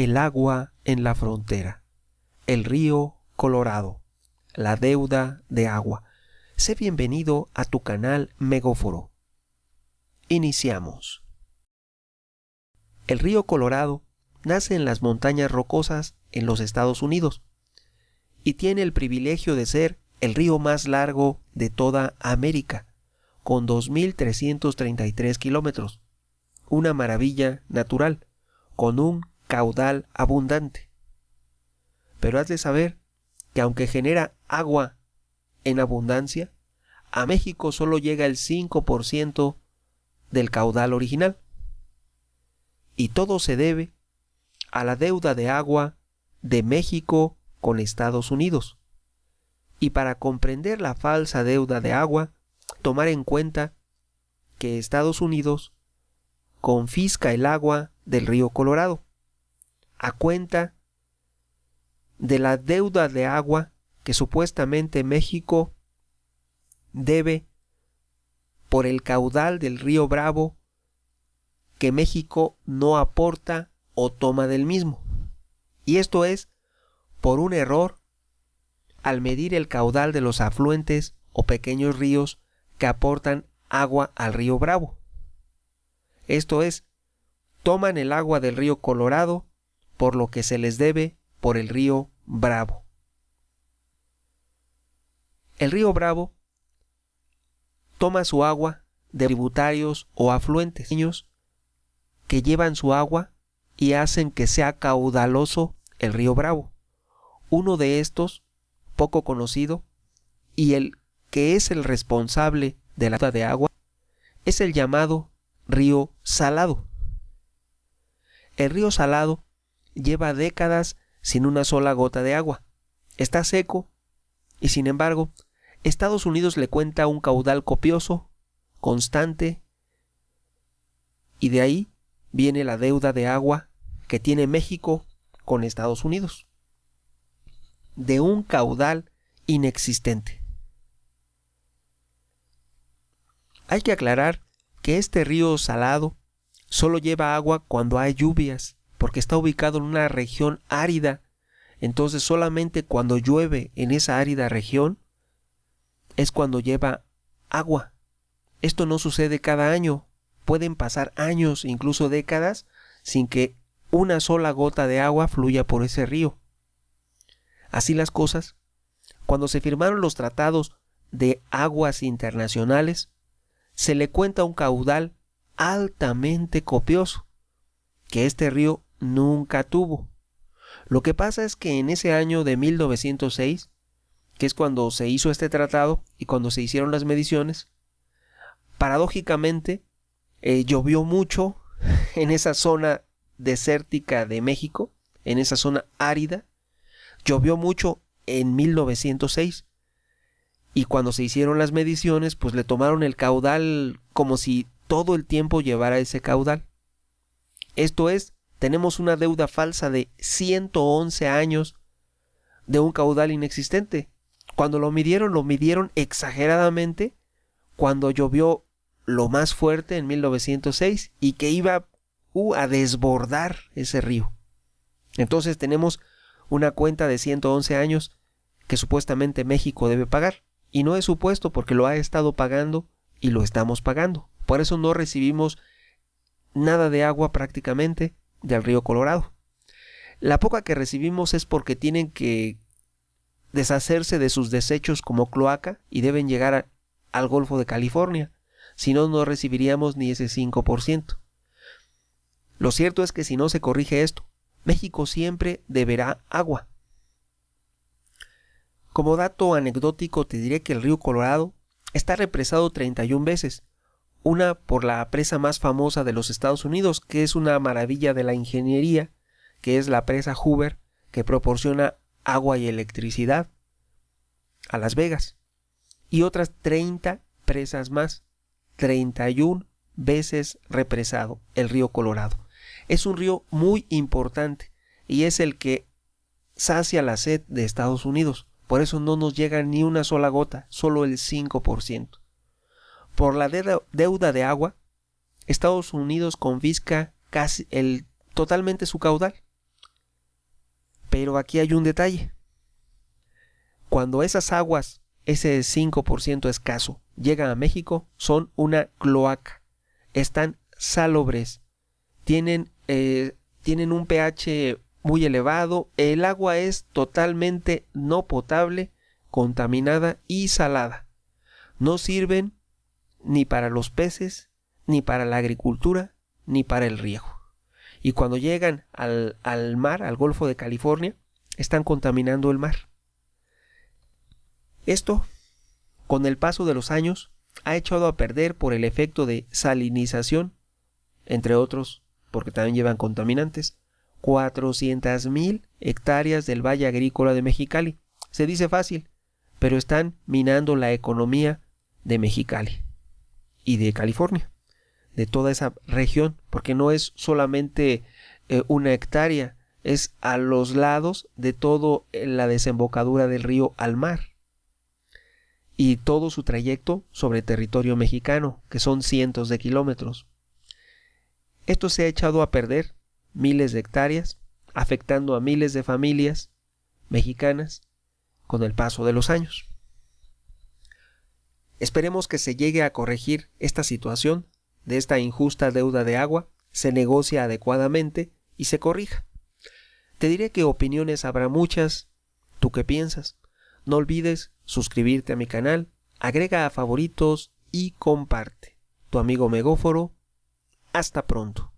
el agua en la frontera, el río Colorado, la deuda de agua. Sé bienvenido a tu canal Megóforo. Iniciamos. El río Colorado nace en las montañas rocosas en los Estados Unidos y tiene el privilegio de ser el río más largo de toda América, con 2.333 kilómetros. Una maravilla natural, con un caudal abundante. Pero has de saber que aunque genera agua en abundancia, a México solo llega el 5% del caudal original. Y todo se debe a la deuda de agua de México con Estados Unidos. Y para comprender la falsa deuda de agua, tomar en cuenta que Estados Unidos confisca el agua del río Colorado a cuenta de la deuda de agua que supuestamente México debe por el caudal del río Bravo que México no aporta o toma del mismo. Y esto es por un error al medir el caudal de los afluentes o pequeños ríos que aportan agua al río Bravo. Esto es, toman el agua del río Colorado por lo que se les debe por el río Bravo. El río Bravo toma su agua de tributarios o afluentes que llevan su agua y hacen que sea caudaloso el río Bravo. Uno de estos, poco conocido, y el que es el responsable de la deuda de agua, es el llamado río Salado. El río Salado lleva décadas sin una sola gota de agua. Está seco y sin embargo, Estados Unidos le cuenta un caudal copioso, constante, y de ahí viene la deuda de agua que tiene México con Estados Unidos, de un caudal inexistente. Hay que aclarar que este río Salado solo lleva agua cuando hay lluvias, porque está ubicado en una región árida. Entonces solamente cuando llueve en esa árida región es cuando lleva agua. Esto no sucede cada año. Pueden pasar años, incluso décadas, sin que una sola gota de agua fluya por ese río. Así las cosas, cuando se firmaron los tratados de aguas internacionales, se le cuenta un caudal altamente copioso que este río nunca tuvo. Lo que pasa es que en ese año de 1906, que es cuando se hizo este tratado y cuando se hicieron las mediciones, paradójicamente llovió mucho en esa zona desértica de México, en esa zona árida. Llovió mucho en 1906 y cuando se hicieron las mediciones, pues le tomaron el caudal como si todo el tiempo llevara ese caudal. Esto es, tenemos una deuda falsa de 111 años de un caudal inexistente. Cuando lo midieron exageradamente cuando llovió lo más fuerte en 1906 y que iba a desbordar ese río. Entonces tenemos una cuenta de 111 años que supuestamente México debe pagar. Y no es supuesto porque lo ha estado pagando y lo estamos pagando. Por eso no recibimos nada de agua prácticamente del río Colorado. La poca que recibimos es porque tienen que deshacerse de sus desechos como cloaca y deben llegar al Golfo de California. Si no, no recibiríamos ni ese 5%. Lo cierto es que si no se corrige esto, México siempre deberá agua. Como dato anecdótico te diré que el río Colorado está represado 31 veces, una por la presa más famosa de los Estados Unidos, que es una maravilla de la ingeniería, que es la presa Hoover, que proporciona agua y electricidad a Las Vegas, y otras 30 presas más, 31 veces represado el río Colorado. Es un río muy importante y es el que sacia la sed de Estados Unidos. Por eso no nos llega ni una sola gota, solo el 5%. Por la deuda de agua, Estados Unidos confisca totalmente su caudal. Pero aquí hay un detalle. Cuando esas aguas, ese 5% escaso, llegan a México, son una cloaca. Están salobres. Tienen un pH muy elevado. El agua es totalmente no potable, contaminada y salada. No sirven ni para los peces, ni para la agricultura, ni para el riego. Y cuando llegan al mar, al Golfo de California, están contaminando el mar. Esto, con el paso de los años, ha echado a perder por el efecto de salinización, entre otros, porque también llevan contaminantes, 400,000 hectáreas del Valle Agrícola de Mexicali. Se dice fácil, pero están minando la economía de Mexicali y de California, de toda esa región, porque no es solamente una hectárea, es a los lados de toda la desembocadura del río al mar y todo su trayecto sobre territorio mexicano, que son cientos de kilómetros. Esto se ha echado a perder miles de hectáreas, afectando a miles de familias mexicanas con el paso de los años. Esperemos que se llegue a corregir esta situación de esta injusta deuda de agua, se negocie adecuadamente y se corrija. Te diré que opiniones habrá muchas. ¿Tú qué piensas? No olvides suscribirte a mi canal, agrega a favoritos y comparte. Tu amigo Megóforo. Hasta pronto.